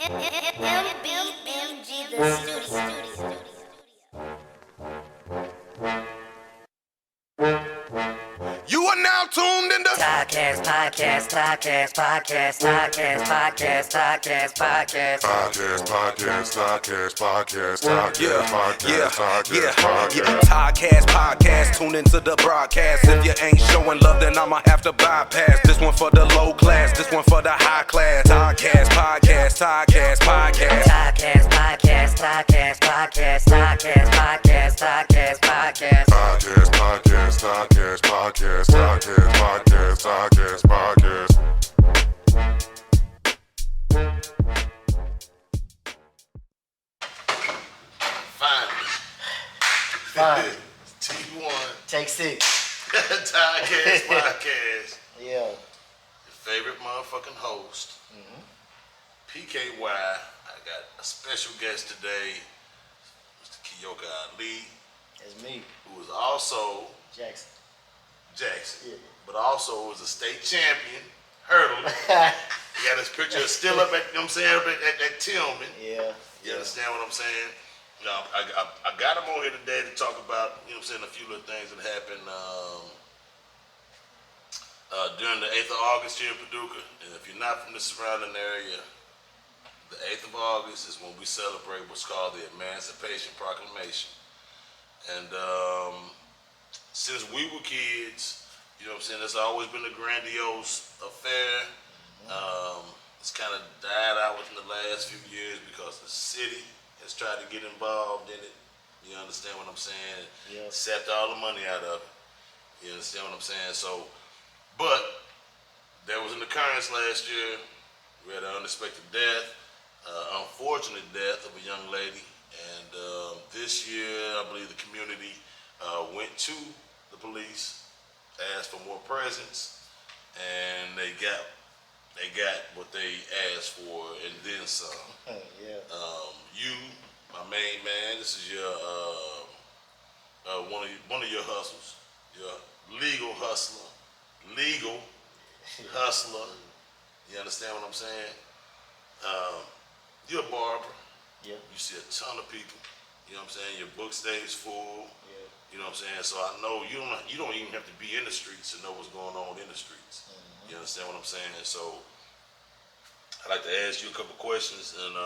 MBMG the studio. You are now tuned into Podcast. Podcast. Tune into the broadcast. If you ain't showing love, then I'ma have to bypass. This one for the low class, this one for the high class. Podcast. Fine. T1 Take 6. Podcast Podcast. Yeah. Your favorite motherfucking host, PKY. I got a special guest today, Mr. Keoka Ali, That's me, who is also Jackson. Jackson, Yeah. but also is a state champion hurdle. He got his picture still up at, you know what I'm saying, up at Tillman. Yeah. You understand what I'm saying? I got him on here today to talk about, you know what I'm saying, a few little things that happened during the 8th of August here in Paducah. And if you're not from the surrounding area, the 8th of August is when we celebrate what's called the Emancipation Proclamation. And since we were kids, you know what I'm saying, it's always been a grandiose affair. It's kind of died out within the last few years because the city has tried to get involved in it. You understand what I'm saying? Yeah. Sapped all the money out of it. You understand what I'm saying? So, but there was an occurrence last year. We had an unexpected death, unfortunate death of a young lady. And this year, I believe the community went to the police, asked for more presence, and they got what they asked for and then some. Yeah. You, my main man, this is your one of your hustles, your legal hustler. You understand what I'm saying? You're a barber. Yeah. You see a ton of people. You know what I'm saying? Your book stays full. Yeah. You know what I'm saying? So I know you don't even have to be in the streets to know what's going on in the streets. You understand what I'm saying? So I'd like to ask you a couple questions and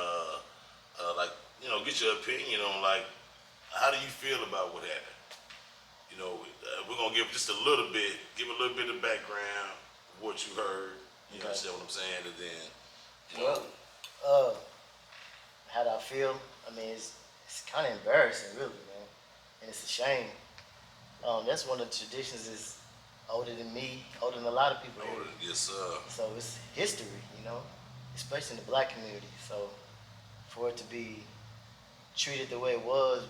get your opinion on how do you feel about what happened? You know, we're gonna give just a little bit of background, what you heard. You Okay. understand what I'm saying? And then, How do I feel? I mean, it's kind of embarrassing, really, man, and it's a shame. That's one of the traditions is older than me, older than a lot of people here. yes, So it's history, especially in the black community. So for it to be treated the way it was,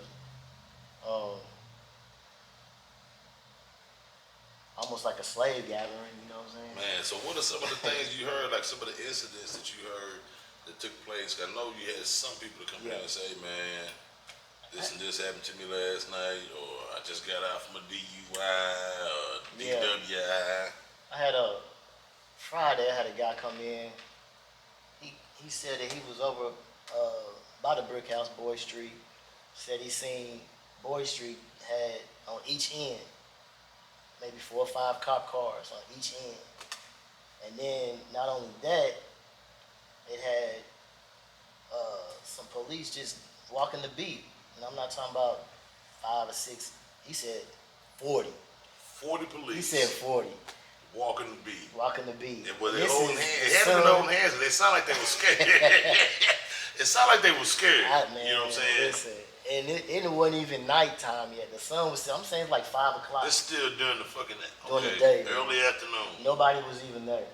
almost like a slave gathering, you know what I'm saying? man. So what are some of the things you heard? Like some of the incidents that you heard that took place? I know you had some people to come in and say, man, this and this happened to me last night, or I just got out from a DUI or DWI. I had Friday, I had a guy come in. He said that he was over by the brick house, Boyd Street. Said he seen Boyd Street had on each end maybe 4 or 5 cop cars on each end. And then not only that, it had some police just walking the beat. And I'm not talking about 5 or 6. He said 40. 40 police. He said 40. Walking the beat. Walking the beat. And with their This holding is hands. the They had them son- holding hands, and they sound like they were scared. It sounded like they were scared. Man, you know what I'm saying? Listen, and it wasn't even nighttime yet. The sun was still, I'm saying it's like 5 o'clock. It's still during the fucking During the day. early afternoon. Nobody was even there.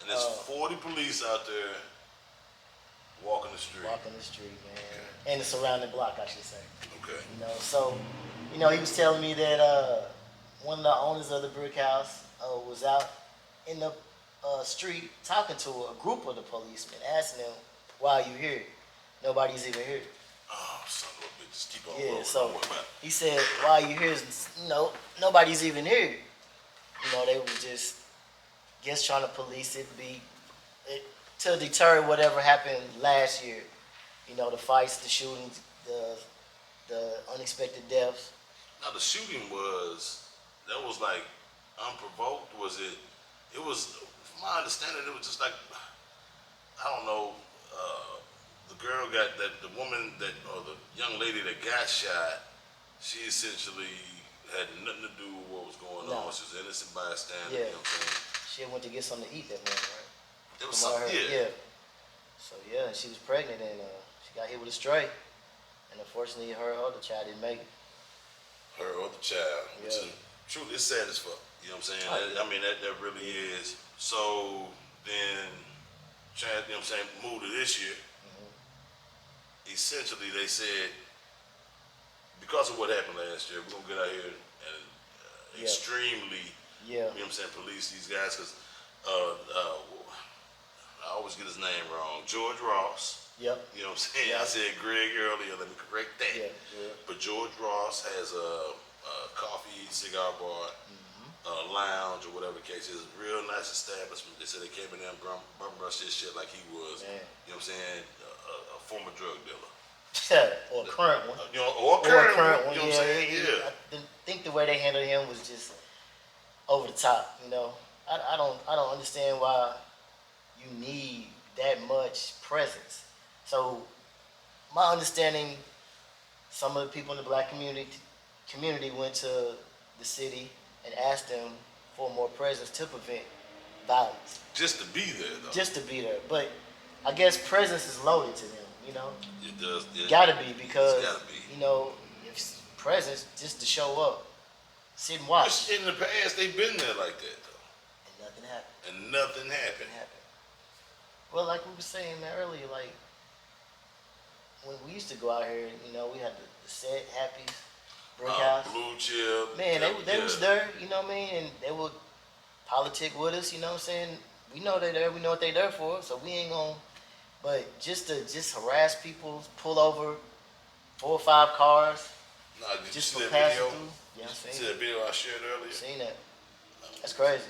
And there's 40 police out there walking the street. Walking the street, man. And the surrounding block, I should say. Okay. So, he was telling me that one of the owners of the brick house was out in the street talking to a group of the policemen, asking them, why are you here? Nobody's even here. Oh, son of a bitch. Just keep on Yeah, rolling. so Don't worry about it. he said, why are you here? Nobody's even here. They were just trying to police it, to deter whatever happened last year. You know, the fights, the shootings, the unexpected deaths. Now the shooting that was like unprovoked. Was it? It was, from my understanding, it was just like, I don't know. The girl got that the woman that or the young lady that got shot. She essentially had nothing to do with what was going No. on. She was an innocent bystander. Yeah. You know what I'm saying? She went to get something to eat that morning, right? There was From what I something. heard. Yeah. So yeah, she was pregnant and she got hit with a stray, and unfortunately her other child didn't make it. Her other child. Which Yeah. is truly, it's sad as fuck. You know what I'm saying? Oh, yeah. I mean, that really is. So then, Chad, you know what I'm saying, moved to this year. Essentially, they said, because of what happened last year, we're going to get out here and Yeah. extremely, Yeah. you know what I'm saying, police these guys. Because I always get his name wrong. George Ross. Yep. You know what I'm saying? Yeah. I said Greg earlier. Let me correct that. Yeah. Yeah. But George Ross has a coffee, cigar bar, lounge, or whatever the case is. Real nice establishment. They said they came in there and bum rushed his shit like he was, Man. you know what I'm saying, a former drug dealer. Or a current one. You know, or a current one. You know what I'm saying? he- Yeah. I think the way they handled him was just over the top. You know, I don't understand why you need that much presence. So my understanding, some of the people in the black community went to the city and asked them for more presence to prevent violence, Just to be there, though. just to be there. But I guess presence is loaded to them. You know, It does. It, gotta be because It's gotta be. you know if it's presence just to show up, sit and watch, in the past, they've been there like that, though. and nothing happened. And nothing happened. Well, like we were saying earlier, like when we used to go out here, you know, we had the set Happy's Brick House. Blue Chip. Man, they yeah. was there, you know what I mean, and they would politic with us, you know what I'm saying. We know they're there, we know what they're there for, so we ain't gonna. But just to harass people, pull over 4 or 5 cars, Nah, did you just see for that passing video? through. Yeah, I You seen see it. that video I shared earlier? Seen that. That's crazy.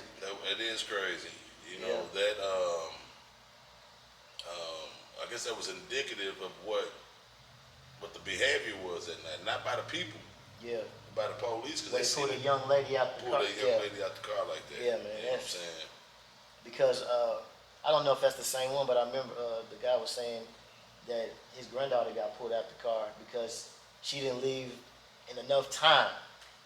It is crazy. You know, Yeah. that, I guess that was indicative of what the behavior was that night. Not by the people, Yeah. by the police. Because They they pulled seen a young lady out the pull car. that young lady out the car like that. Yeah, man, You know what I'm that's- saying? Because I don't know if that's the same one, but I remember the guy was saying that his granddaughter got pulled out the car because she didn't leave in enough time.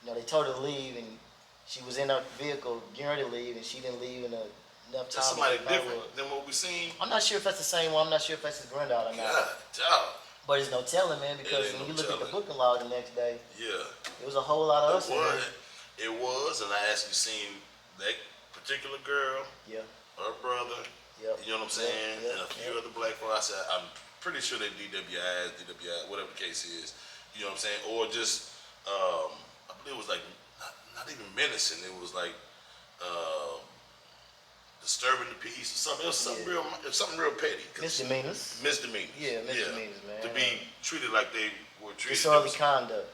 You know, they told her to leave, and she was in her vehicle getting ready to leave, and she didn't leave in enough time. That's somebody to get by different with- than what we seen. I'm not sure if that's the same one. I'm not sure if that's his granddaughter or not. God, dog. But there's no telling, man, because ain't when no you look at the telling. booking log the next day, Yeah. it was a whole lot of us It in was. there. It was, and I actually seen that particular girl, Yeah. her brother, Yep. you know what I'm saying, Yep, and a yep, few yep. other black folks. I said, I'm pretty sure they DWI, whatever the case is, you know what I'm saying, or just, I believe it was like, not even menacing, it was like, disturbing the peace or something. It was something Yeah. real, it was something real petty. 'Cause Misdemeanors. Misdemeanors. Yeah, misdemeanors, man. To be treated like they were treated. Disorderly conduct.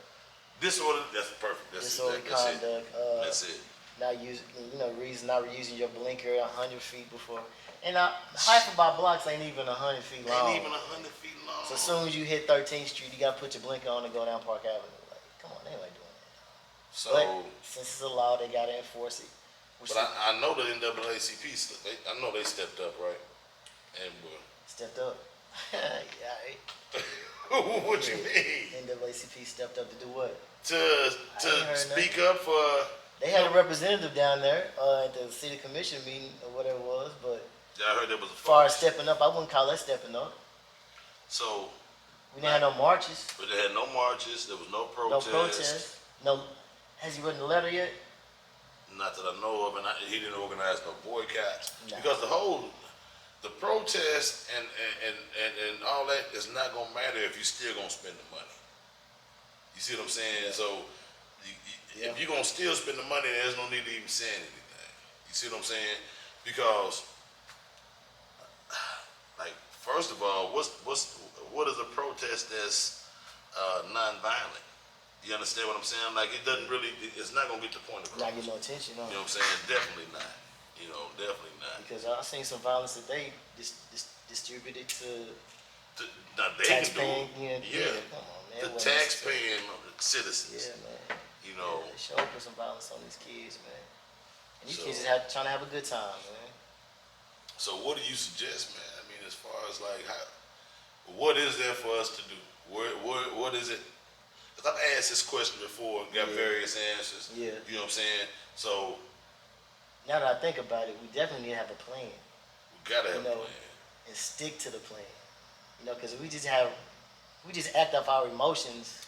Disorder, that's perfect. That's Disorderly it. That's it. conduct. That's it. Not using, not using your blinker 100 feet before. And half of our blocks ain't even 100 feet long. Ain't even 100 feet long. So as soon as you hit 13th Street, you gotta put your blinker on and go down Park Avenue. Like, come on, they ain't like doing that. So, But since it's a law, they gotta enforce it. but I know the NAACP, I know they stepped up, right? And Stepped up. Yeah, what you mean? NAACP stepped up to do what? To I ain't heard speak up for. They had a representative down there at the city commission meeting or whatever it was, but Yeah, I heard there was a as far as farce. stepping up, I wouldn't call that stepping up. So, We didn't have no marches, but they had no marches. There was no no protest. protests, no. Has he written the letter yet? Not that I know of, and he didn't organize no boycotts Nah. because the protest and all that is not gonna matter if you still gonna spend the money. You see what I'm saying? So Yeah. if you're gonna still spend the money, there's no need to even saying anything. You see what I'm saying? Because like first of all, what is a protest that's non-violent? You understand what I'm saying? Like it doesn't really, it's not gonna get the point across. Not getting no attention, no. You know what I'm saying? Definitely not. You know, definitely not. Because I seen some violence that they distributed to Now they taxpaying. can do it. Yeah, come on, man. The It wasn't necessary. taxpaying citizens. Yeah, man. You know, Yeah, they sure put some violence on these kids, man. And these So- kids is trying to have a good time, man. so what do you suggest, man? I mean, as far as like, what is there for us to do? What is it? Because I've asked this question before and got Yeah. various answers. Yeah. You know what I'm saying? So Now that I think about it, we definitely need to have a plan we gotta have You know, a plan. and stick to the plan. You know, because if we just act off our emotions,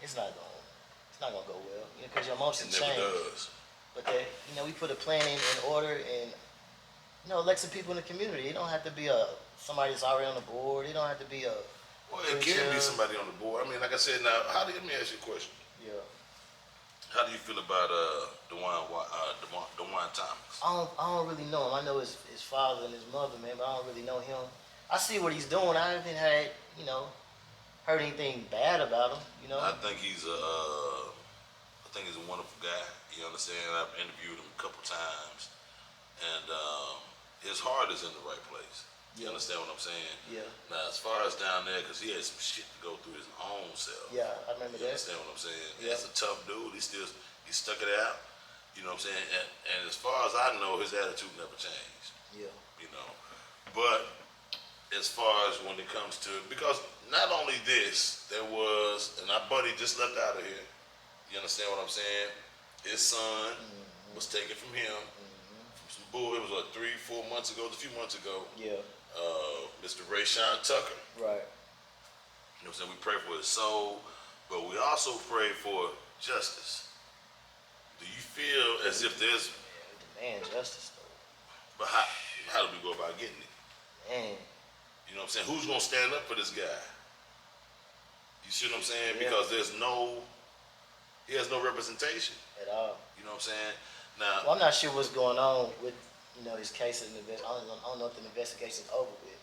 it's not gonna go well. You know, because your It emotions never change. does. But that, we put a plan in order, and elect some people in the community. It don't have to be somebody that's already on the board. It don't have to be a Well, it can be somebody on the board. I mean, like I said, now, let me ask you a question. Yeah. How do you feel about DeWine Thomas? I don't really know him. I know his father and his mother, man, but I don't really know him. I see what he's doing. I haven't had, heard anything bad about him, I think he's a wonderful guy. You understand? I've interviewed him a couple times, and his heart is in the right place. You Yeah. understand what I'm saying? Yeah. Now, as far as down there, because he had some shit to go through his own self. Yeah, I remember You that. understand what I'm saying? Yeah. He's a tough dude. He stuck it out. You know what I'm saying? And as far as I know, his attitude never changed. Yeah. You know, but as far as when it comes to, because not only this, there was, and our buddy just left out of here. You understand what I'm saying? His son was taken from him from some bull. It was what, 3-4 months ago, a few months ago. Yeah. Mr. Rayshawn Tucker. Right. You know what I'm saying? We pray for his soul, but we also pray for justice. Do you feel as if there's, Yeah, we demand justice, though. but how do we go about getting it? Man. You know what I'm saying? Who's gonna stand up for this guy? You see what I'm saying? Yeah. Because he has no representation. At all. You know what I'm saying? Now, Well, I'm not sure what's going on with, his case in the I don't know if the investigation's over with.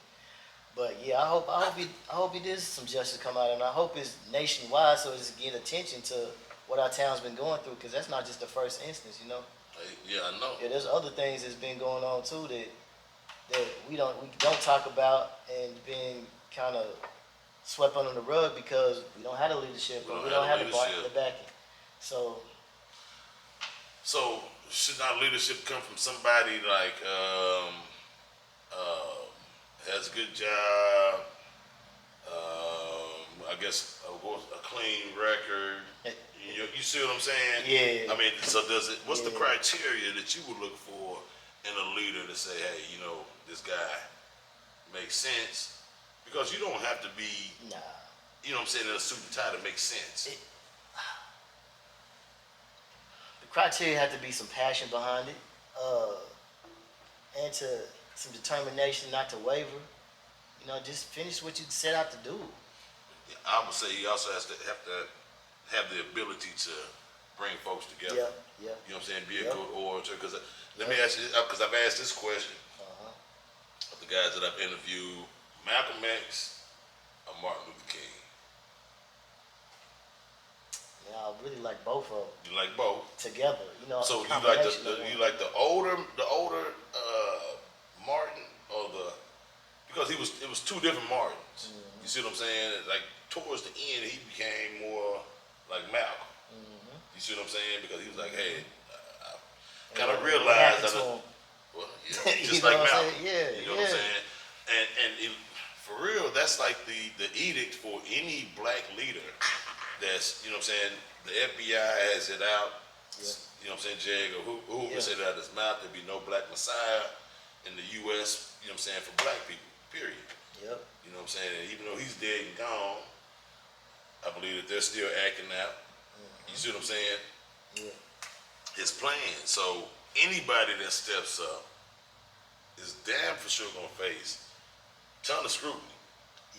But yeah, I hope he does some justice come out, and I hope it's nationwide so it's getting attention to what our town's been going through, because that's not just the first instance, yeah, I know. Yeah, there's other things that's been going on too that we don't talk about, and being kind of swept under the rug because we don't have the leadership, or we don't have the backing. So So should our leadership come from somebody like has a good job, I guess a clean record? You see what I'm saying? Yeah. I mean, so what's the Yeah. criteria that you would look for in a leader to say, hey, this guy makes sense? Because you don't have to be, nah. you know what I'm saying, in a suit and tie to make sense. The criteria had to be some passion behind it, and some determination not to waver. Just finish what you set out to do. I would say he also has to have the ability to bring folks together. Yeah, yeah. You know what I'm saying? Be a Yep. good orator. Because let me ask you, because I've asked this question of the guys that I've interviewed: Malcolm X or Martin Luther King? Yeah, I really like both of them You like both? together. So a you like combination of you one. like the older Martin, or because it was two different Martins. You see what I'm saying? Like towards the end, he became more like Malcolm. You see what I'm saying? Because he was like, hey, I kind of What realized happened to that. him? Well, yeah, You just know like what I'm Malcolm. saying? Yeah, You know what I'm yeah. saying? And for real, that's like the edict for any black leader. That's, you know what I'm saying? The FBI has it out. Yeah. You know what I'm saying, Jag, or who Yeah. can say that out of his mouth? There'd be no black messiah in the U.S. You know what I'm saying, for black people. Period. Yep. You know what I'm saying? And even though he's dead and gone, I believe that they're still acting out. You see what I'm saying? Yeah. His plan. So anybody that steps up is damn for sure gonna face a ton of scrutiny,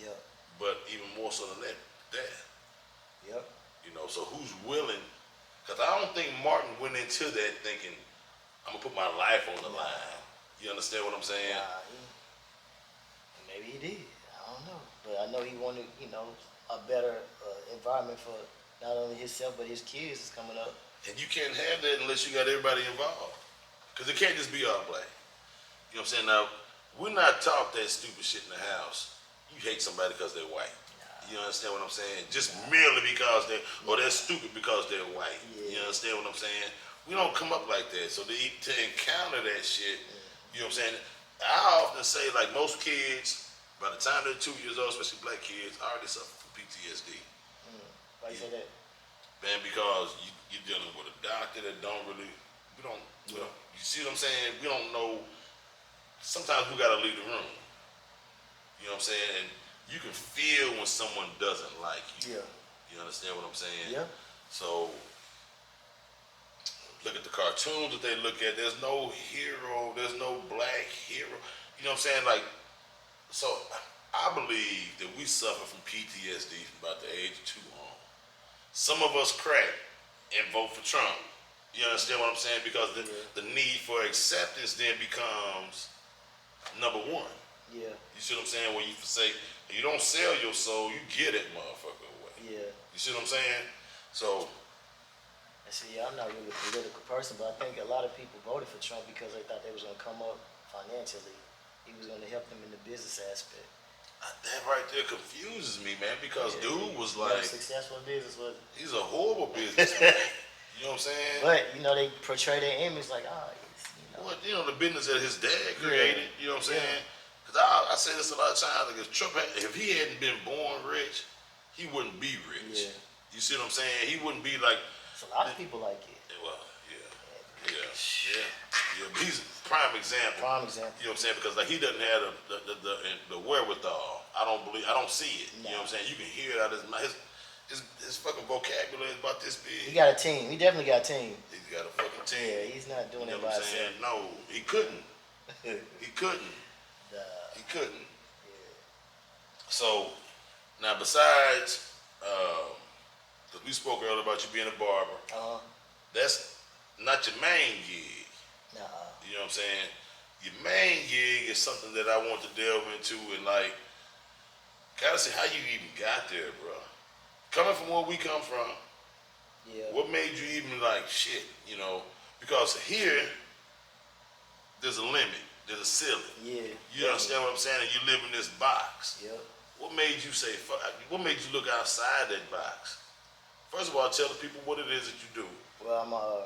Yep. but even more so than that, death. Yep. So who's willing? Because I don't think Martin went into that thinking, I'm gonna put my life on the line. You understand what I'm saying? Maybe he did. I don't know. But I know he wanted, a better environment for not only himself but his kids is coming up. And you can't have that unless you got everybody involved. Because it can't just be all black. You know what I'm saying? Now, we're not taught that stupid shit in the house. You hate somebody because they're white. You understand what I'm saying? Just merely because they're stupid because they're white. You understand what I'm saying? We don't come up like that. So to encounter that shit, you know what I'm saying? I often say, like, most kids, by the time they're 2 years old, especially black kids, already suffer from PTSD. Why you say that? Man, because you're dealing with a doctor that you see what I'm saying? We don't know. Sometimes we gotta leave the room. You know what I'm saying? And you can feel when someone doesn't like you. Yeah. You understand what I'm saying? Yeah. So, look at the cartoons that they look at. There's no hero. There's no black hero. You know what I'm saying? Like, so I believe that we suffer from PTSD from about the age of 2 on. Some of us crack and vote for Trump. You understand what I'm saying? Because the need for acceptance then becomes number one. Yeah. You see what I'm saying? When you say, you don't sell your soul, you get it, motherfucker, away. Yeah. You see what I'm saying? So, See, I'm not really a political person, but I think a lot of people voted for Trump because they thought they was gonna come up financially. He was gonna help them in the business aspect. that right there confuses me, man, because dude was like, successful business was. he's a horrible businessman. You know what I'm saying? But they portray their image like, Well, the business that his dad created, you know what I'm saying? Because I say this a lot of times, like, if he hadn't been born rich, he wouldn't be rich. Yeah. You see what I'm saying? He wouldn't be like. It's a lot of people like it. Well, yeah. But he's a prime example. Prime example. You know what I'm saying? Because like he doesn't have the wherewithal. I don't see it. You know what I'm saying? You can hear it out of his mouth. His fucking vocabulary is about this big. He got a team. He definitely got a team. He's got a fucking team. Yeah, he's not doing it by himself. No, he couldn't. He couldn't. He couldn't. So now, besides, because we spoke earlier about you being a barber, that's not your main gig. Nah. You know what I'm saying? Your main gig is something that I want to delve into and like, gotta see how you even got there, bro. Coming from where we come from, what made you even like shit, you know? Because here, there's a limit, there's a ceiling. Yeah. You understand what I'm saying? And you live in this box. Yep. What made you say, fuck, what made you look outside that box? First of all, tell the people what it is that you do. Well, I'm a.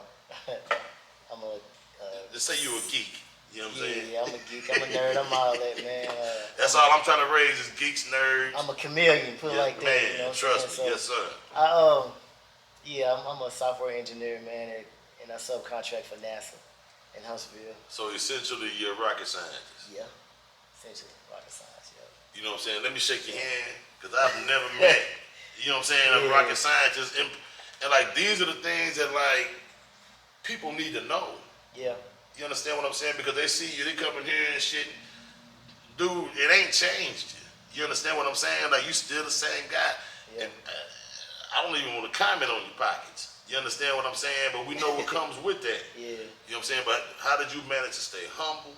Just say you're a geek. You know what I'm saying? Yeah, I'm a geek. I'm a nerd. I'm all that, man. That's all I'm trying to raise is geeks, nerds. I'm a chameleon, put it like that. Man, You know what trust I'm me. saying? So, Yes, sir. I'm a software engineer, man, and I subcontract for NASA in Huntsville. So essentially, you're a rocket scientist. Yeah, essentially rocket science. Yeah. You know what I'm saying? Let me shake your hand, because I've never met, you know what I'm saying, a rocket scientist. And like, these are the things that, like, people need to know. Yeah. You understand what I'm saying? Because they see you, they come in here and shit. Dude, it ain't changed. You understand what I'm saying? Like, you still the same guy. Yeah. And I don't even want to comment on your pockets. You understand what I'm saying? But we know what comes with that. Yeah. You know what I'm saying? But how did you manage to stay humble?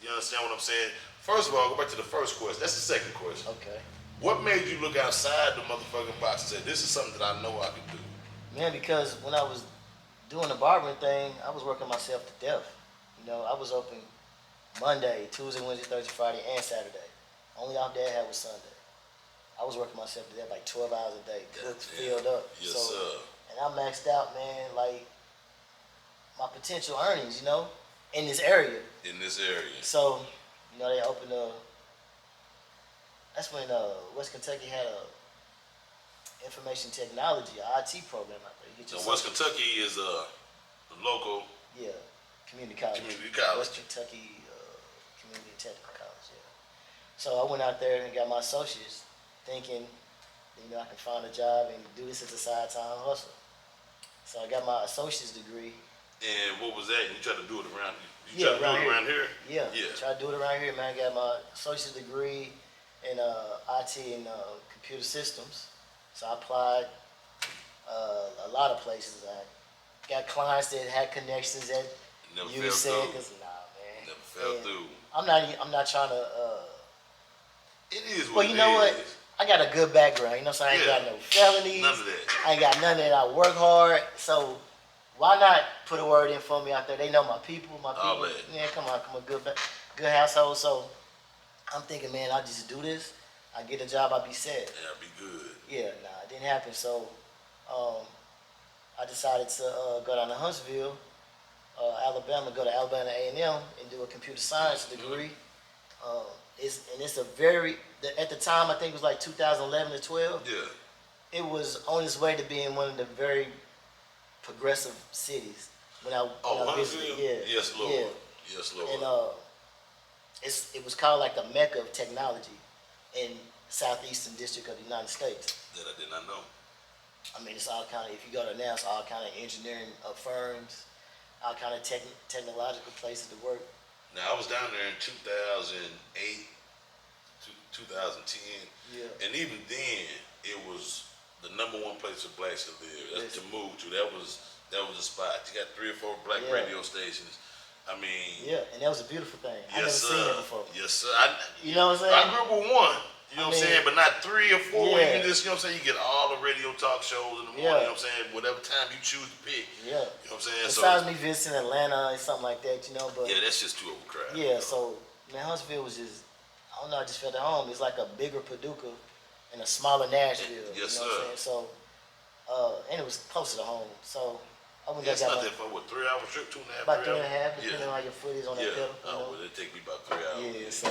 You understand what I'm saying? First of all, go back to the first question. That's the second question. Okay. What made you look outside the motherfucking box and say, this is something that I know I can do? Man, because when I was doing the barbering thing, I was working myself to death. You know, I was open Monday, Tuesday, Wednesday, Thursday, Friday, and Saturday. Only off day I had was Sunday. I was working myself to death like 12 hours a day, cooked, filled up. Yes, so, sir. And I maxed out, man, like my potential earnings, you know, in this area. In this area. So, you know, they opened that's when West Kentucky had a information technology, a IT program out there. You get your So West Kentucky is a local community college. Community college. West Kentucky Community Technical College, yeah. So I went out there and got my associates thinking, you know, I can find a job and do this as a side-time hustle. So I got my associate's degree. And what was that? You tried to do it around around here? Yeah. Try to do it around here, man. I got my associate's degree in IT and computer systems. So I applied a lot of places. I got clients that had connections that Never you fell said, through. cause man. Never fell through. I'm not trying to. It is what Well, you know what? I got a good background. You know what I'm saying? I ain't got no felonies. None of that. I ain't got none of that. I work hard. So why not put a word in for me out there? They know my people, All that. Yeah, come on, good household. So I'm thinking, man, I just do this. I get a job, I be set. Yeah, be good. Yeah, nah, it didn't happen. So I decided to go down to Huntsville, Alabama, go to Alabama A&M and do a computer science degree. It's a very at the time I think it was like 2011 to 12. Yeah. It was on its way to being one of the very progressive cities when I visited. Huntsville? Yeah, Yes, Lord. yeah. Yes, Lord. And it was called like the mecca of technology in southeastern district of the United States. That I did not know. I mean, it's all kind of, if you go to now, it's all kind of engineering firms, all kind of technological places to work. Now, I was down there in 2008, 2010, Yeah. and even then, it was the number one place for blacks to live. That's Yes. to move to. That was the spot. You got 3 or 4 black Yeah. radio stations. I mean, Yeah, and that was a beautiful thing. I never yes, sir. seen it before. Yes, sir. You know what I'm saying? I grew up with one. You know what I'm saying? But not 3 or 4. Yeah. You can just, you know what I'm saying? You get all the radio talk shows in the morning. Yeah. You know what I'm saying? Whatever time you choose to pick. Yeah. You know what I'm saying? Besides me visiting Atlanta and something like that, but Yeah, that's just too overcrowded. yeah, so man, Huntsville was just, I don't know, I just felt at home. It's like a bigger Paducah and a smaller Nashville. Yes, you know what I'm saying? So, and it was closer to home. So I went Yeah, there, it's not got that far. What, 3 hour trip, 2.5 about 3 3.5, hours? depending on how your foot is on Yeah. that pedal. Oh, well, it take me about 3 hours. Yeah, so-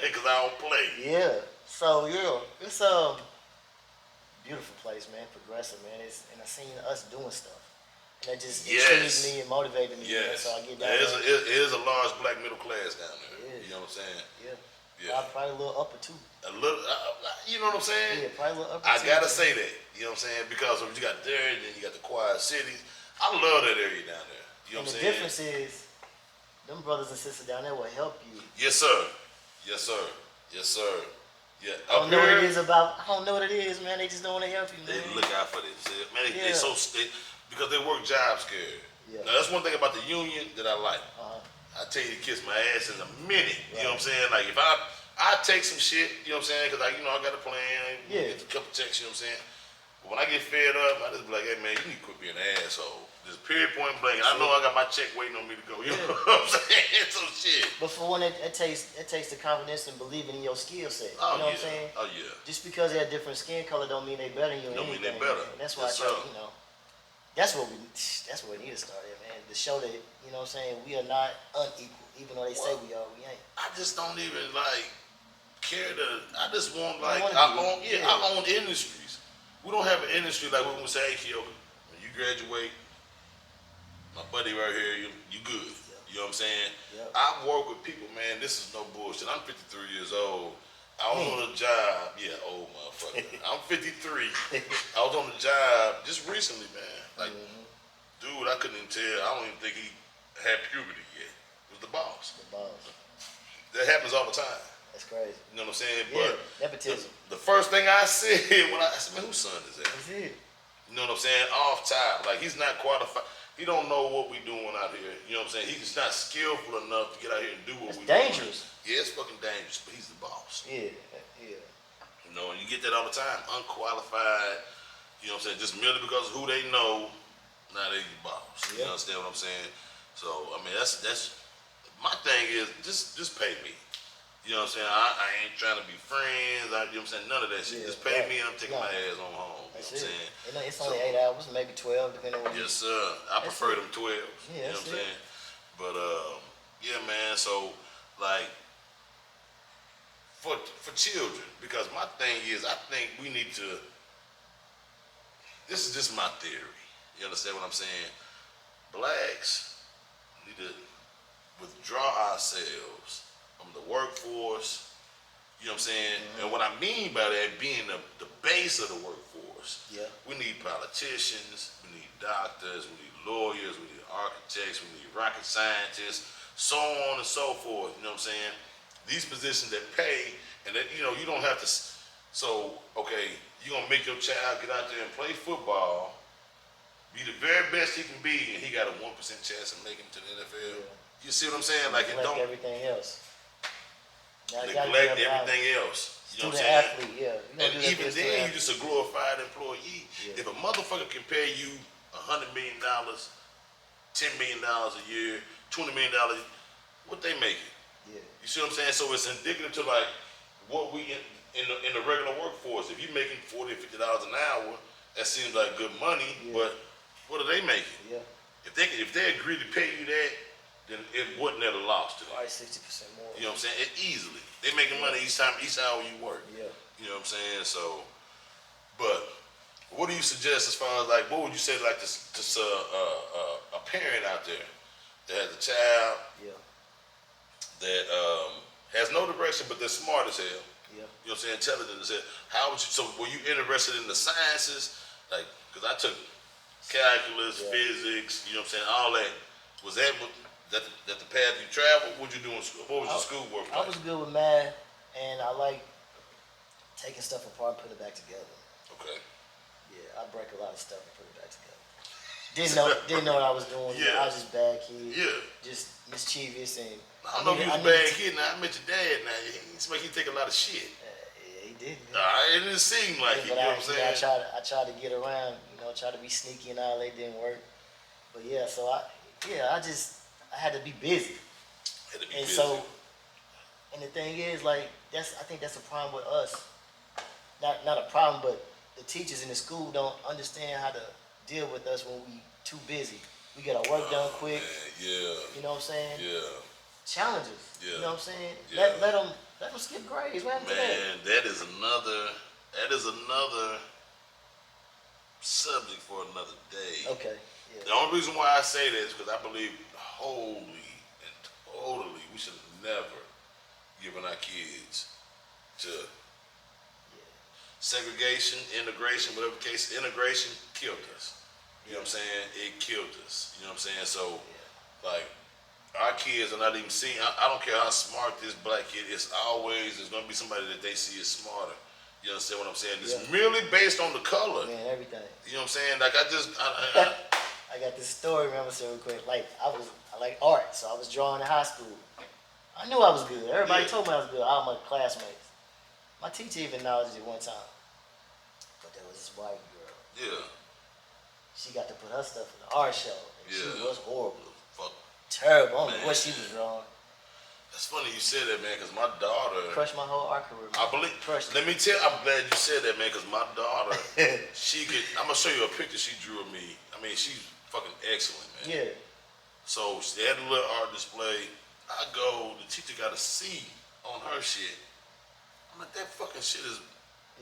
Because I don't play. Yeah. So it's a beautiful place, man. Progressive, man. And I seen us doing stuff, and that just Yes. intrigued me and motivated me. Man. Yes. So I get down There is there. it is a large black middle class down there. It is. You know what I'm saying? Yeah. Yeah. Probably a little upper too. A little, you know what I'm saying? Yeah, probably a little upper I too. gotta say that. You know what I'm saying? Because you got there, and then you got the quiet cities. I love that area down there. You know And what I'm the saying? difference is, them brothers and sisters down there will help you. Yes, sir. Yes, sir. Yes, sir. Yeah. I don't know what it is about. I don't know what it is, man. They just don't want to help you, They man. look out for themselves. Man, they Yeah. because they work job scared. Yeah. Now, that's one thing about the union that I like. Uh-huh. I tell you to kiss my ass in a minute. You know what I'm Right. saying? Like, if I take some shit, you know what I'm saying? Because, I got a plan. Yeah. Get a couple checks, you know what I'm saying? But when I get fed up, I just be like, hey, man, you need to quit being an asshole. Just period, point blank. And I know I got my check waiting on me to go. You know what I'm saying? So, shit. But for one, it takes the confidence and believing in your skill set. Oh, you know yeah. what I'm saying? Oh, yeah. Just because they have different skin color don't mean they better than you. in Don't mean anything, they better. Man. That's why Yes, I try. sir. That's what we need to start at, man. To show that what I'm saying, we are not unequal, even though they say we are. We ain't. I just don't even, care to, I just want, wanna our be- our own industries. We don't have an industry like when we say, hey, Keoka, when you graduate, my buddy right here, you good. You know what I'm saying? Yep. I work with people, man, this is no bullshit. I'm 53 years old. I was on a job, old motherfucker. I'm 53. I was on a job just recently, man. Like, dude, I couldn't even tell. I don't even think he had puberty yet. It was the boss. The boss. That happens all the time. That's crazy. You know what I'm saying? Yeah, But nepotism. the first thing I said when I said, man, whose son is that? That's it. You know what I'm saying? Off top. Like, he's not qualified. He don't know what we doing out here. You know what I'm saying? He's not skillful enough to get out here and do what It's we dangerous. doing. Yeah, it's fucking dangerous, but he's the boss. Yeah. You know, and you get that all the time. Unqualified. You know what I'm saying? Just merely because of who they know, now they the boss. You Yeah. understand what I'm saying? So, I mean, that's my thing is just pay me. You know what I'm saying? I ain't trying to be friends. You know what I'm saying? None of that shit. Yeah, Just pay right. me and I'm taking Right. my ass on home. That's You know what I'm it. saying? And it's only 8 hours, maybe 12, depending on what Yes, sir. I That's prefer it. them 12s. Yeah, You know that's what I'm it. saying? But yeah, man. So like for children, because my thing is, I think we need to. This is just my theory. You understand what I'm saying? Blacks need to withdraw ourselves from the workforce. You know what I'm saying? And what I mean by that being the base of the workforce. Yeah. We need politicians, we need doctors, we need lawyers, we need architects, we need rocket scientists, so on and so forth. You know what I'm saying? These positions that pay, and that, you don't have to. So, okay, you're going to make your child get out there and play football, be the very best he can be, and he got a 1% chance of making it to the NFL. Yeah. You see what I'm saying? Like, it neglect don't everything else. Now, you gotta neglect be about everything else. You know what I'm Student saying? athlete, yeah. You And gonna do that even for a then, student you're just a glorified employee. Yeah. If a motherfucker can pay you $100 million, $10 million a year, $20 million, what they making? Yeah. You see what I'm saying? So it's indicative to like what we in the regular workforce. If you're making $40 or $50 an hour, that seems like good money. Yeah. But what are they making? Yeah. If they agree to pay you that, then it wasn't at a loss to them. Probably 60% more. You know what I'm saying? easily. They making money each hour you work. Yeah. You know what I'm saying? So, but what do you suggest as far as like what would you say like to a parent out there that has a child Yeah. that has no direction but they're smart as hell? Yeah. You know what I'm saying? Intelligent as hell. How would you? So were you interested in the sciences? Like, because I took calculus, physics. You know what I'm saying? All that. Was that the path you traveled? What you do in school? What was your schoolwork like? I was good with math, and I like taking stuff apart and putting it back together. Okay. Yeah, I break a lot of stuff and put it back together. Didn't know what I was doing. Yeah. I was just a bad kid. Yeah. Just mischievous and. I don't know if you was a bad kid. Now I met your dad. Now he seems like he take a lot of shit. Yeah, he did. It didn't seem like it. You But know what I'm saying? I tried to get around. Try to be sneaky and all. It didn't work. But yeah, so I had to be busy. Had to be And busy. so, and the thing is, like, I think that's a problem with us. Not a problem, but the teachers in the school don't understand how to deal with us when we too busy. We get our work done quick. Man, yeah. You know what I'm saying? Yeah. Challenges. Yeah. You know what I'm saying? Yeah. Let them skip grades. What happened to that? Man, that is another subject for another day. Okay. Yeah. The only reason why I say that is because I believe wholly and totally we should have never given our kids to segregation, integration, whatever the case. Integration killed us. You know what I'm saying? It killed us. You know what I'm saying? So, like, our kids are not even seeing. I don't care how smart this black kid is. There's going to be somebody that they see is smarter. You understand what I'm saying? It's merely based on the color. Man, everything. You know what I'm saying? Like I got this story, remember, so real quick. Like, I like art, so I was drawing in high school. I knew I was good. Everybody told me I was good, all my classmates. My teacher even acknowledged it one time. But there was this white girl. Yeah. She got to put her stuff in the art show. And she was horrible. Fuck. Terrible. I don't know what she was drawing. That's funny you said that, man, because my daughter. Crushed my whole art career. I believe. Let me tell you, I'm glad you said that, man, because my daughter, I'm going to show you a picture she drew of me. I mean, she's fucking excellent, man. Yeah. So they had a little art display. I go, the teacher got a C on her shit. I'm like, that fucking shit is.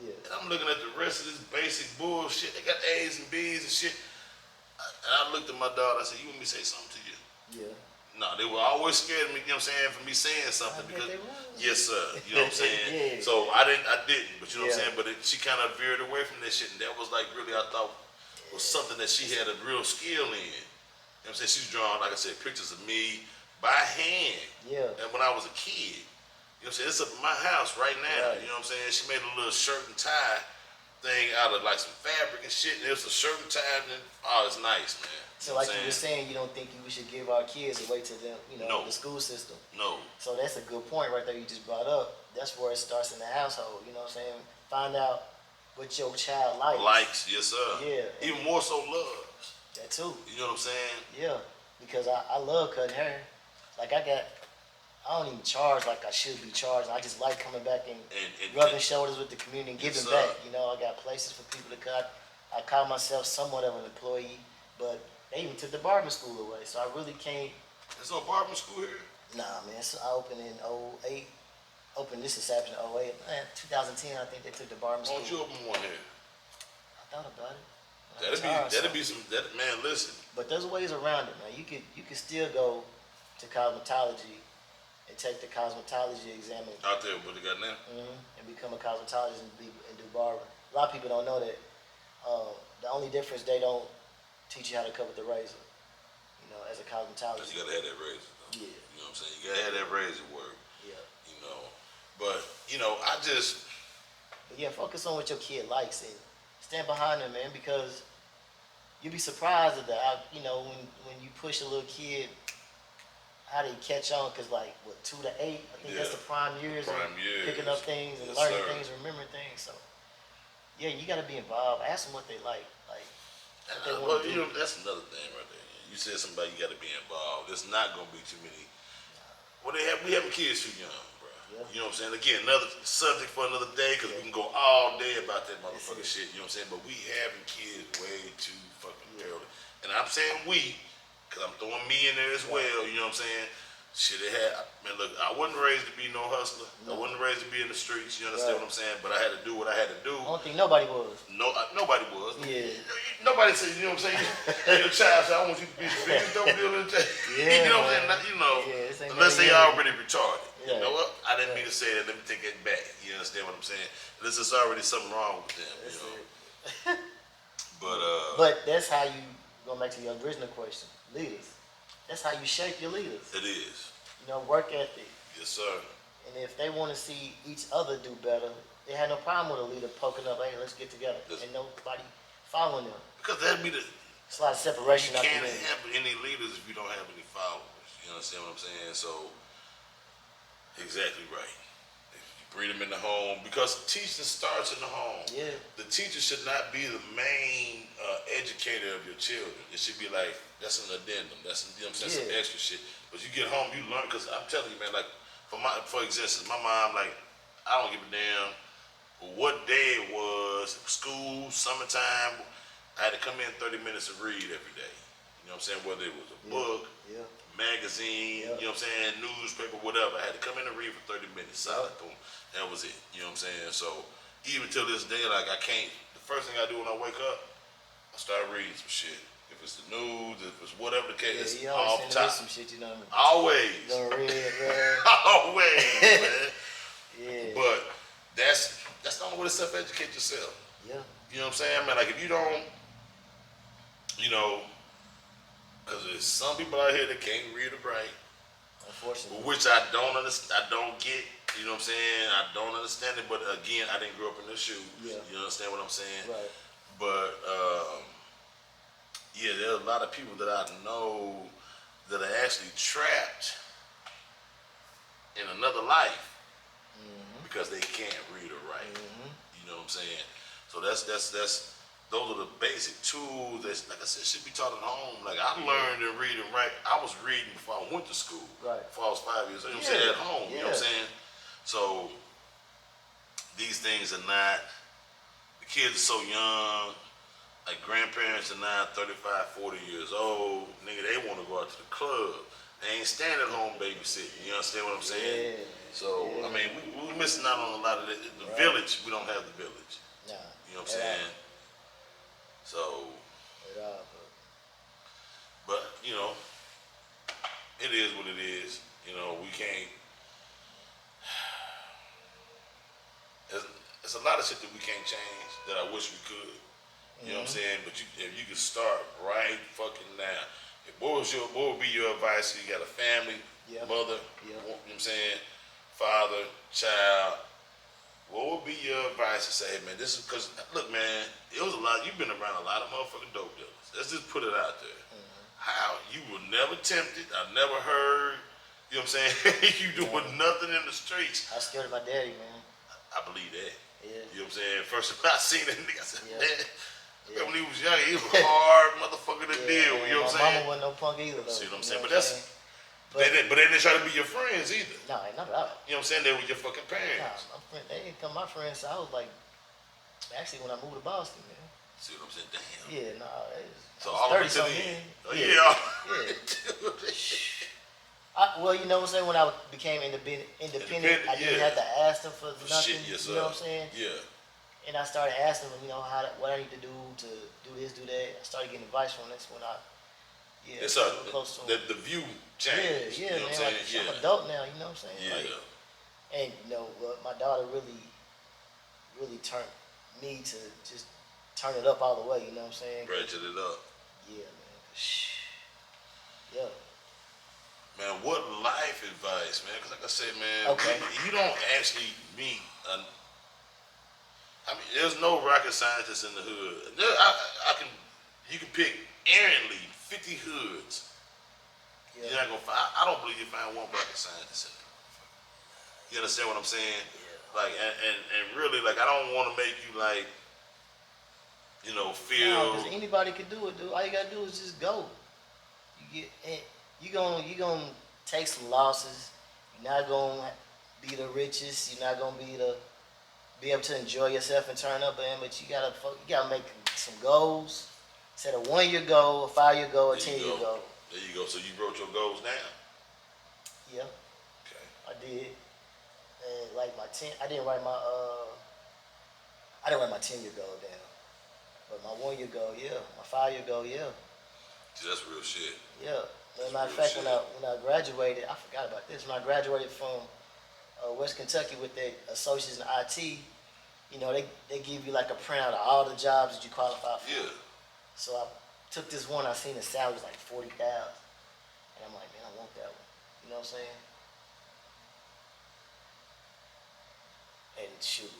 Yeah. And I'm looking at the rest of this basic bullshit. They got A's and B's and shit. And I looked at my daughter. I said, you want me to say something to you? Yeah. No, they were always scared of me, you know what I'm saying, for me saying something. Because, yes, sir. You know what I'm saying? So I didn't, but you know what I'm saying? But she kind of veered away from that shit. And that was like really, I thought, was something that she had a real skill in. You know what I'm saying? She was drawing, like I said, pictures of me by hand. Yeah. And when I was a kid. You know what I'm saying? It's up in my house right now. Right. You know what I'm saying? She made a little shirt and tie thing out of like some fabric and shit. And it was a shirt and tie. And it's nice, man. So like you were saying, you don't think we should give our kids away to them, the school system. No. So that's a good point right there you just brought up. That's where it starts in the household, you know what I'm saying? Find out what your child likes. Likes, yes sir. Yeah. Even more so loves. That too. You know what I'm saying? Yeah. Because I love cutting hair. Like I don't even charge like I should be charged. I just like coming back and rubbing shoulders with the community and giving back. I got places for people to cut. I call myself somewhat of an employee, but they even took the Barber school away, so I really can't. There's no Barber school here? Nah, man. So I opened in 08. This is happened in 08. 2010, I think they took the Barber school. Why don't you open one here? I thought about it. That'd be some, man, listen. But there's ways around it, man. You could still go to cosmetology and take the cosmetology exam out there, what they got now? And become a cosmetologist and do barber. A lot of people don't know that. The only difference, they don't teach you how to cut with the razor. As a cosmetologist. You gotta have that razor, though. Yeah. You know what I'm saying? You gotta have that razor work. Yeah. But But yeah, focus on what your kid likes and stand behind them, man, because you'll be surprised at that. When you push a little kid, how they catch on, because 2 to 8, I think that's the prime years of picking up things and learning things, remembering things. So yeah, you gotta be involved. Ask them what they like. Well, you know, that's another thing right there. You said somebody you got to be involved. There's not gonna be too many. Well, we having kids too young, bro. Yeah. You know what I'm saying? Again, another subject for another day because we can go all day about that motherfucking shit. You know what I'm saying? But we having kids way too fucking early, and I'm saying we, because I'm throwing me in there as well. You know what I'm saying? Shit, it had. Man, look, I wasn't raised to be no hustler. I wasn't raised to be in the streets. You understand what I'm saying? But I had to do what I had to do. I don't think nobody was. No, nobody was. Yeah. Nobody said, you know what I'm saying? Hey, your child said, I want you to be the biggest dope dealer in town. Yeah, you know what I'm saying? man. You know, Yeah, this ain't unless they nothing already retarded. Yeah. You know what? I didn't mean to say that. Let me take that back. You understand what I'm saying? This is already something wrong with them. That's you know. it. But that's how you go back to your original question. Leaders. That's how you shape your leaders. it is. You know, work ethic. Yes, sir. And if they want to see each other do better, they had no problem with a leader poking up, hey, let's get together. Yes. And nobody following them. Because that'd be the. It's a lot of separation You out can't there. have any leaders if you don't have any followers. You understand what I'm saying? So, exactly right. If you bring them in the home, because teaching starts in the home. Yeah. The teacher should not be the main educator of your children. It should be like, that's an addendum. That's, you know what I'm saying, some Yeah. extra shit. But you get home, you learn, because I'm telling you, man, like, for instance, my mom, like, I don't give a damn what day it was, school, summertime. I had to come in 30 minutes and read every day. You know what I'm saying? Whether it was a book, Yeah. magazine, Yeah. you know what I'm saying, newspaper, whatever. I had to come in and read for 30 minutes, solid, boom. That was it. You know what I'm saying? So even till this day, like I can't, the first thing I do when I wake up, I start reading some shit. If it's the news, if it's whatever the case, it's Yeah, you off always top. send some shit, you know. Always. The red, man. Always, man. Yeah. But that's the only way to self-educate yourself. Yeah. You know what I'm saying, man? Like if you don't, you know, because there's some people out here that can't read or write, Unfortunately. which I don't understand. I don't get. You know what I'm saying? I don't understand it. But again, I didn't grow up in the shoes. Yeah. You understand what I'm saying? Right. But yeah, there are a lot of people that I know that are actually trapped in another life because they can't read or write. You know what I'm saying? So that's those are the basic tools that, like I said, should be taught at home. Like I learned to read and write. I was reading before I went to school. Right. Before I was 5 years old. You know what I'm saying? At home. You know what I'm saying? So these things are not. The kids are so young. Like grandparents are now 35, 40 years old. Nigga, they want to go out to the club. They ain't staying at home babysitting. You understand what I'm saying? Yeah. So, I mean, we're missing out on a lot of the village. We don't have the village. Nah. You know what I'm saying? So, but, you know, it is what it is. You know, we can't. There's a lot of shit that we can't change that I wish we could. You know what I'm saying? But if you could start right fucking now. What would be your advice? You got a family, mother, you know what I'm saying? Father, child. What would be your advice to say, hey man, this is because look man, it was a lot, you've been around a lot of motherfucking dope dealers. Let's just put it out there. How you were never tempted, I never heard, you know what I'm saying? You doing nothing in the streets. I was scared of my daddy, man. I believe that. Yeah. You know what I'm saying? First time I seen that nigga, I said, man. Yeah. When he was young, he was a hard motherfucker to deal with. You know what I'm saying? My mama wasn't no punk either, though. See what I'm You saying? know But that's, But they didn't try to be your friends either. no, not at all. You know what I'm saying? They were your fucking Nah, parents. my friend, they didn't come my friends. So I was like, actually, when I moved to Boston, man. See what I'm saying? Damn. Yeah, nah, it was, So I was all the way 30 to the something end. in. Oh, yeah. Well, you know what I'm saying? When I became independent, Independent, I didn't have to ask them for nothing. Shit, yes, you know what I'm saying? Yeah. And I started asking them, you know, what I need to do to do this, do that. I started getting advice from them. That's when I, It's a, close to them. the view changed. Yeah, you know man. what I'm Like, saying? I'm adult now, you know what I'm saying? Yeah. Like, and you know what, my daughter really turned me to just turn it up all the way, you know what I'm saying? Ratchet it up. Yeah, man. Yeah. Man, what life advice, man? Because like I said, man, Okay. you don't actually meet I mean, there's no rocket scientist in the hood. You can pick errantly 50 hoods. Yeah. You're not gonna find. I don't believe you find one rocket scientist in there. You understand what I'm saying? Yeah. Like, and really, like, I don't want to make you like feel. Because anybody can do it, dude. All you gotta do is just go. You gonna take some losses. You're not gonna be the richest. You're not gonna be able to enjoy yourself and turn up, man. But you gotta make some goals. Set a 1-year goal, a 5-year goal, a There you 10-year go. goal. There you go. So you wrote your goals down. Yeah, Okay. I did. And like I didn't write my 10-year goal down. But my 1-year goal, yeah. My 5-year goal, yeah. See, that's real shit. Yeah. As a matter of real fact, when I graduated, I forgot about this. When I graduated from West Kentucky with their associates in IT, they give you like a printout of all the jobs that you qualify for. Yeah. So I took this one. I seen the salary was like 40,000, and I'm like, man, I want that one. You know what I'm saying? And shoot,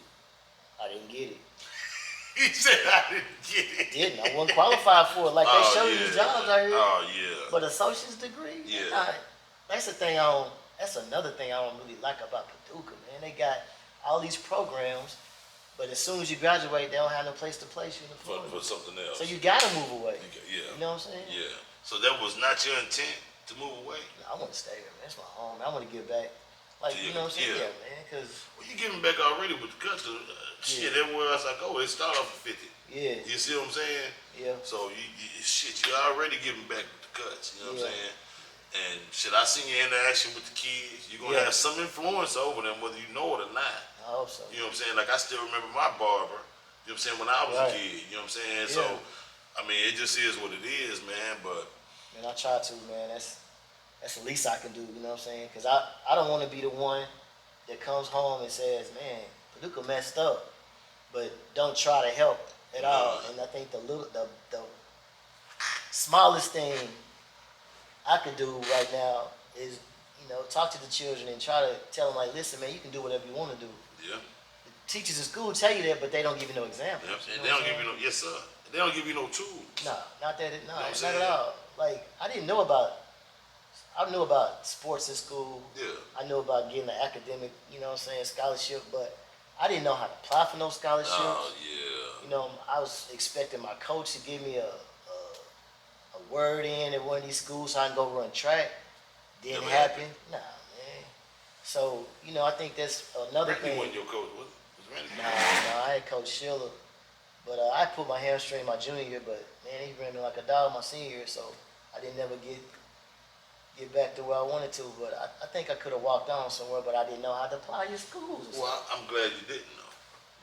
I didn't get it. He said I didn't get it. Didn't. I wasn't qualified for it. Like they show you these jobs out here. Oh yeah. But associate's degree, Yeah. that's another thing I don't really like about Paducah, man. They got all these programs, but as soon as you graduate, they don't have no place to place you in the For employment. something else. So you gotta move away. Yeah. You know what I'm saying? Yeah. So that was not your intent to move away. I want to stay here, man. That's my home. I want to give back. Like, Yeah, you know what I'm saying? yeah. Yeah, man. Because, Well, you giving back already with the cuts. Shit, everywhere else I go, they start off at 50. yeah, You see what I'm saying? yeah. So you already giving back with the cuts. You know what I'm Yeah. saying? And shit, I seen your interaction with the kids. You're gonna Yeah. have some influence over them, whether you know it or not. I hope so. You know what I'm saying? Like I still remember my barber. You know what I'm saying? When I was a Right. kid. You know what I'm saying? Yeah. So, I mean, it just is what it is, man. But Man, I try to, man. That's the least I can do, you know what I'm saying? Because I don't want to be the one that comes home and says, man, Paducah messed up, but don't try to help at all. And I think the smallest thing I could do right now is, talk to the children and try to tell them, like, listen, man, you can do whatever you want to do. yeah. The teachers in school tell you that, but they don't give you no examples. Yep. You And know they what don't I'm give you saying? no, yes sir. They don't give you no tools. No, not that. No, what I'm not saying? at all. Like I knew about sports in school. Yeah. I knew about getting an academic, scholarship, but I didn't know how to apply for no scholarships. Oh yeah. I was expecting my coach to give me a word in at one of these schools so I can go run track. Didn't Never happen. Nah, man. So, I think that's another Randy thing. wasn't your coach, was Randy? Nah, I had Coach Schiller. But I put my hamstring my junior year, but man, he ran me like a dog my senior year, so I didn't never get back to where I wanted to. But I think I could have walked on somewhere, but I didn't know how to apply your schools. Well, I'm glad you didn't know.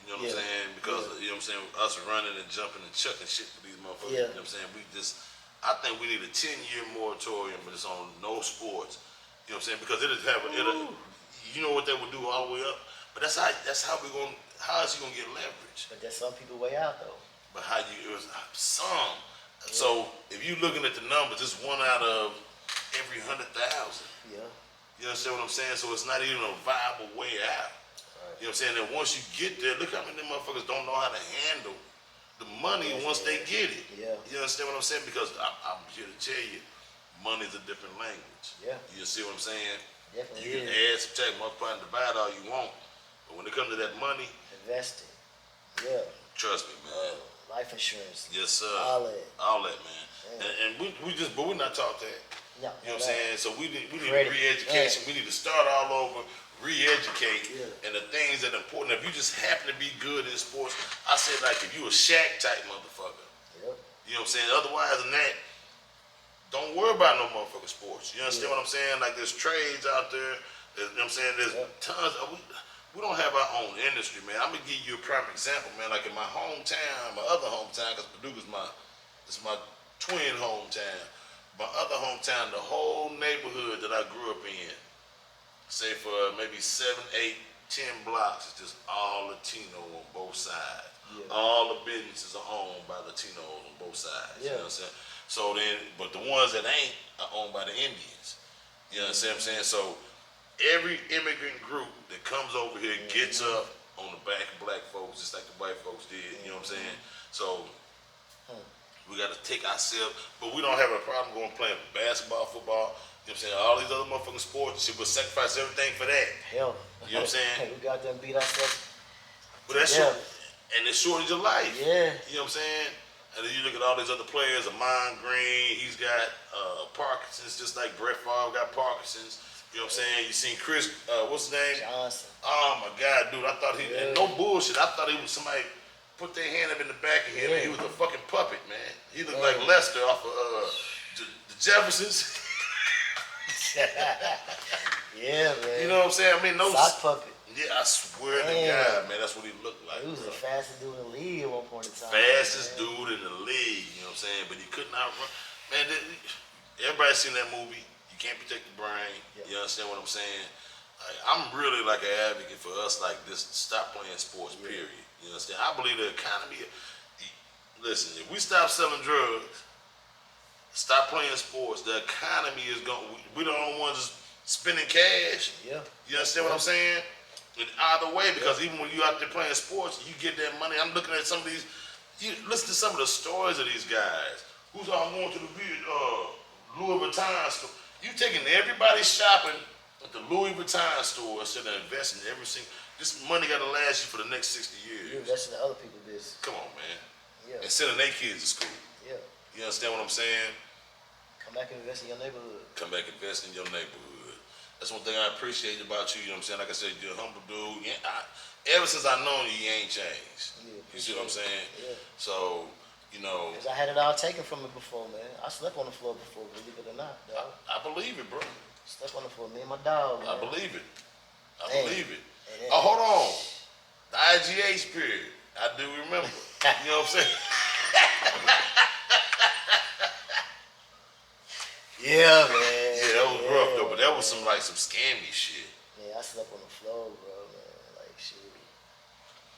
You know what Yeah. I'm saying? Because, you know what I'm saying, us running and jumping and chucking shit for these motherfuckers, Yeah. you know what I'm saying? I think we need a 10-year moratorium, but it's on no sports. You know what I'm saying? Because you know what that would do all the way up? But how is he gonna get leverage? But that's some people way out though. But it was some. So if you looking at the numbers, it's 1 out of every 100,000. Yeah. You understand what I'm saying? So it's not even a viable way out. Right. You know what I'm saying? And once you get there, look how many motherfuckers don't know how to handle the money once they get it. Yeah. You understand what I'm saying? Because I'm here to tell you, money's a different language. Yeah. You see what I'm saying? Definitely You can is. add, subtract, multiply, and divide all you want. But when it comes to that money, Investing. Yeah. trust me, man. Life insurance. Yes, sir. All that. All that, man. And but we're not taught that. No. You know what I'm saying? So we need Credit. re-education. We need to start all over, re-educate, Yeah. and the things that are important. If you just happen to be good in sports, I said like if you a Shaq type motherfucker, Yep. you know what I'm saying? Otherwise than that, don't worry about no motherfucking sports. You understand what I'm saying? Like there's trades out there. You know what I'm saying? There's tons of we don't have our own industry, man. I'm gonna give you a prime example, man. Like in my hometown, my other hometown, because Paducah's my twin hometown. My other hometown, the whole neighborhood that I grew up in, say for maybe 7, 8, 10 blocks, it's just all Latino on both sides. Yeah. All the businesses are owned by Latinos on both sides. You Yeah. know what I'm saying? So then, but the ones that ain't are owned by the Indians. You know what I'm saying? So every immigrant group that comes over here gets up on the back of black folks, just like the white folks did. You know what I'm saying? So we got to take ourselves, but we don't have a problem going playing basketball, football. You know what I'm saying? All these other motherfucking sports, shit, we'll sacrifice everything for that. Hell. You know what I'm saying? We got them beat ourselves. But that Yeah. shit, and it shortens your life. Yeah. You know what I'm saying? And then you look at all these other players, Amon Green, he's got Parkinson's, just like Brett Favre got Parkinson's. You know what I'm saying? You seen Chris, what's his name? Johnson. Oh my God, dude! I thought he, and no bullshit. I thought he was somebody put their hand up in the back of him, and he was a fucking puppet, man. He looked like Lester off of the Jeffersons. Yeah, man. You know what I'm saying? I mean, no sock puppet. Yeah, I swear to God, man, that's what he looked like. He was the fastest dude in the league at one point in time. Fastest dude in the league, you know what I'm saying? But he could not run. Man, everybody seen that movie. You can't protect the brain. Yep. You understand what I'm saying? Like, I'm really like an advocate for us like this to stop playing sports, period. You understand? I believe the economy, listen, if we stop selling drugs, stop playing sports, the economy is going, we the only ones spending cash. Yeah. You understand what I'm saying? In either way, because even when you out there playing sports, you get that money. I'm looking at some of these, you listen to some of the stories of these guys. Who's all going to the Louis Vuitton store? You taking everybody shopping at the Louis Vuitton store instead of investing every single, this money got to last you for the next 60 years. You invest in other people's business. Come on, man. Yeah. And sending their kids to school. Yeah. You understand what I'm saying? Come back and invest in your neighborhood. Come back and invest in your neighborhood. That's one thing I appreciate about you, you know what I'm saying? Like I said, you're a humble dude. Ever since I known you, you ain't changed. Yeah, You see what I'm saying? Yeah. So, you know. Because I had it all taken from me before, man. I slept on the floor before, believe it or not, dog. I believe it, bro. Slept on the floor, me and my dog, man. I believe it. I Man. believe it. And Oh, hold on. The IGH period. I do remember. You know what I'm saying? Yeah, man. Yeah, that was rough though, but that was some scammy shit. Yeah, I slept on the floor, bro, man. Like, shit.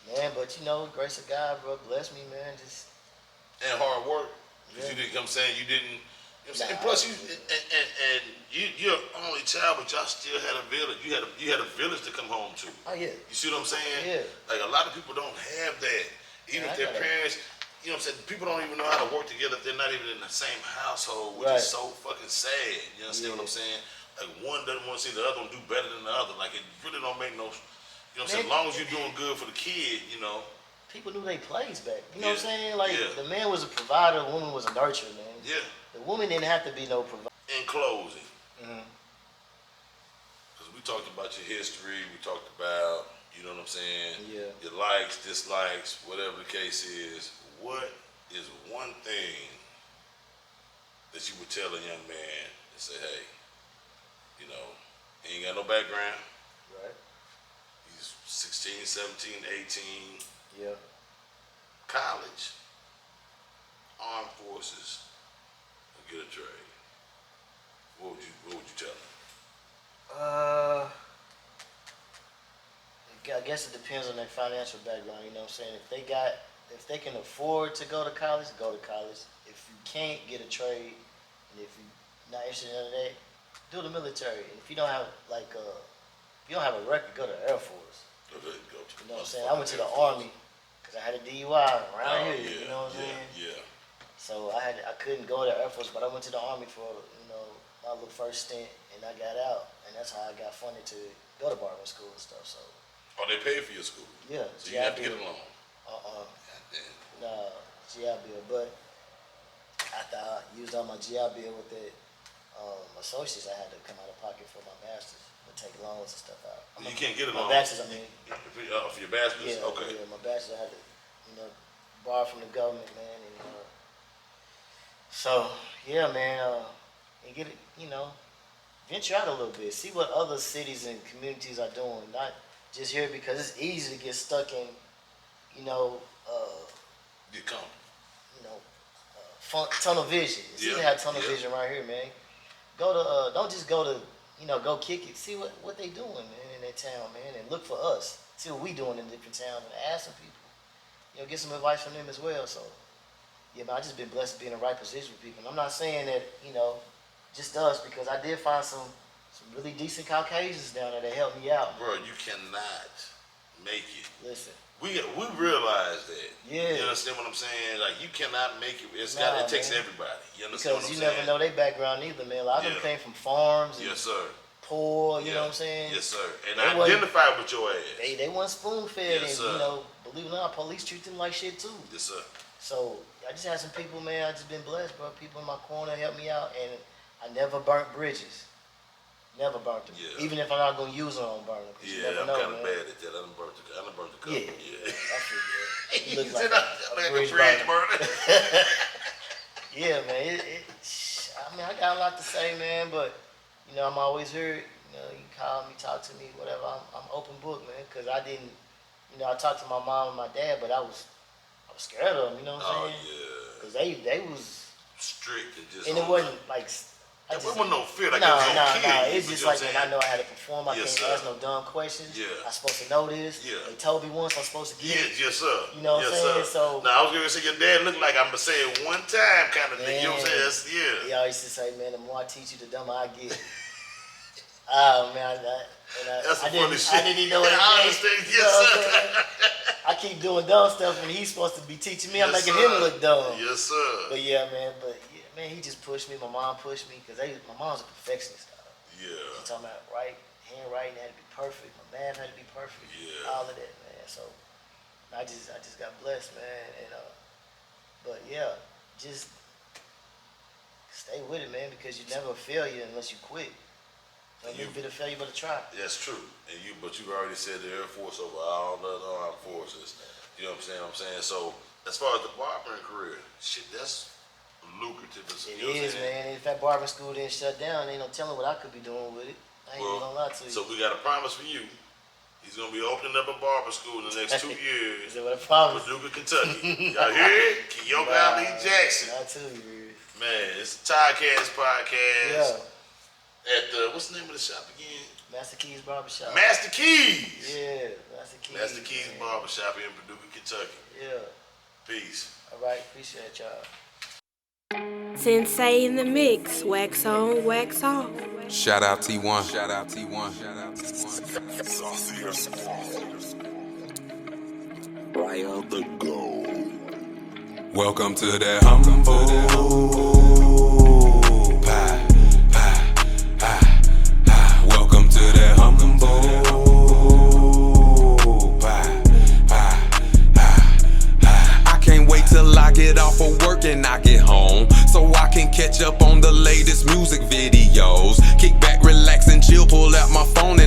Man, but you know, grace of God, bro, bless me, man. Just And hard work. Because Yeah. you didn't, you know what I'm saying? You didn't, you know what I'm saying? Nah, Plus, you're only child, but y'all still had a village. You had a village to come home to. oh yeah. You see what I'm saying? Yeah. Like, a lot of people don't have that. Even Yeah, if their I got it. parents, you know what I'm saying? People don't even know how to work together if they're not even in the same household, which Right. is so fucking sad. You understand what I'm saying? Like, one doesn't want to see the other one do better than the other. Like, it really don't make no, you know what I'm saying? As long as you're doing good for the kid, you know. People knew they plays back. You know what I'm Yeah. saying? Like, Yeah. the man was a provider, the woman was a nurturer, man. Yeah. The woman didn't have to be no provider. In closing, Mhm. because we talked about your history, we talked about, you know what I'm saying? Yeah. Your likes, dislikes, whatever the case is. What is one thing that you would tell a young man and say, hey, you know, he ain't got no background. Right? He's 16, 17, 18, Yeah. college, armed forces, or get a trade. What would you tell him? I guess it depends on their financial background, you know what I'm saying? If they can afford to go to college, go to college. If you can't, get a trade. And if you're not interested in that, do the military. And if you don't have if you don't have a record, go to the Air Force. Go to You know what I'm saying? I went to the Army because I had a DUI around here, you know what I'm saying? Yeah. So I couldn't go to the Air Force, but I went to the Army for, my little first stint, and I got out, and that's how I got funded to go to Barber school and stuff. So Oh, they pay for your school. yeah, So you have to get a loan. Goddamn. Nah, GI Bill, but after I used all my GI Bill with the associates, I had to come out of pocket for my masters, but take loans and stuff out. You can't get a My loan. bachelor's, I mean. For your bachelor's? Yeah, Okay. yeah, my bachelor's, I had to, borrow from the government, man, and so yeah, man, and get it, venture out a little bit, see what other cities and communities are doing, not just here because it's easy to get stuck in, Get comfortable. tunnel vision. It's easy to have tunnel Yeah. vision right here, man. Go to, don't just go to, go kick it. See what they doing, man, in that town, man, and look for us. See what we doing in different towns and ask some people. Get some advice from them as well. So, yeah, man, I just been blessed to be in the right position with people. And I'm not saying that, just us, because I did find some really decent Caucasians down there that helped me out. Bro, you cannot make it. Listen. We realize that. Yeah. You understand what I'm saying? Like, you cannot make it. It takes man. everybody. You understand Because what I'm you saying? never know their background either, man. A lot of them Yeah. came from farms and Yes, sir. poor, you know what I'm saying? Yes, sir. And They wasn't- identify with your ass. They weren't spoon fed, Yes, and sir. you know, believe it or not, police treat them like shit too. Yes, sir. So I just had some people, man. I just been blessed, bro. People in my corner helped me out, and I never burnt bridges. Never burnt them. Yeah. Even if I'm not gonna use them, I don't burn them. You Yeah, never I'm know, kind of man. bad at that. I done burnt the cup. Yeah. Yeah. I feel You good. You look said like like a bridge bridge burner. burner. Yeah, man. I mean, I got a lot to say, man, but you know, I'm always here. You know, you call me, talk to me, whatever. I'm open book, man, because I didn't. You know, I talked to my mom and my dad, but I was scared of them. You know what I'm Oh, saying? yeah. Because they was, Strict and just. and it wasn't like. I There just, wasn't no fear like no, it was no, no kid. no. You It's know just what like, I'm man, I saying? know I had to perform. I Yes, can't sir. ask no dumb questions. Yeah. I'm supposed to know this. Yeah. They told me once I'm supposed to get it. Yes, sir. You know what I'm yes, saying? Sir. So- now I was gonna say your dad looked like I'm gonna say it one time kind of thing. You know what I'm saying? Man. That's, yeah. He always used to say, man, the more I teach you, the dumber I get. Oh, man. That's some funny shit. I didn't even know what it I meant. understand. You Yes, know what I'm sir. saying? I keep doing dumb stuff when he's supposed to be teaching me. I'm Yes, making sir. him look dumb. Yes, sir. But yeah, man. Man, he just pushed me. My mom pushed me because my mom's a perfectionist. She Yeah. talking about handwriting had to be perfect. My math had to be perfect. Yeah. All of that, man. So I just got blessed, man. And but yeah, just stay with it, man, because you never fail you unless you quit. So a little bit of failure, but a try. That's true. But you already said the Air Force over all the other armed forces. You know what I'm saying? So as far as the barbering career, shit, that's lucrative. It You know what I'm is, saying? man. And if that barbering school didn't shut down, ain't no telling what I could be doing with it. I ain't even gonna lie to you. So we got a promise for you. He's gonna be opening up a barber school in the next 2 Is years. that what I promised? Paducah, Kentucky. Y'all hear it? Keoka Ali Jackson. Not too, you. Man, it's a Tirecast podcast. Yeah. At the, what's the name of the shop again? Master Keys Barbershop. Master Keys. Yeah, Master Keys. Master Keys man. Barbershop in Paducah, Kentucky. Yeah. Peace. All right. Appreciate y'all. Sensei in the mix, wax on, wax off. Shout out T1. Shout out T1. Shout out T1. Right on the go. Welcome to that humble pie, pie, pie, pie. Welcome to that humble pie, pie, pie, pie. I can't wait till I get off of work and I get home, so I can catch up on the latest music videos. Kick back, relax, and chill. Pull out my phone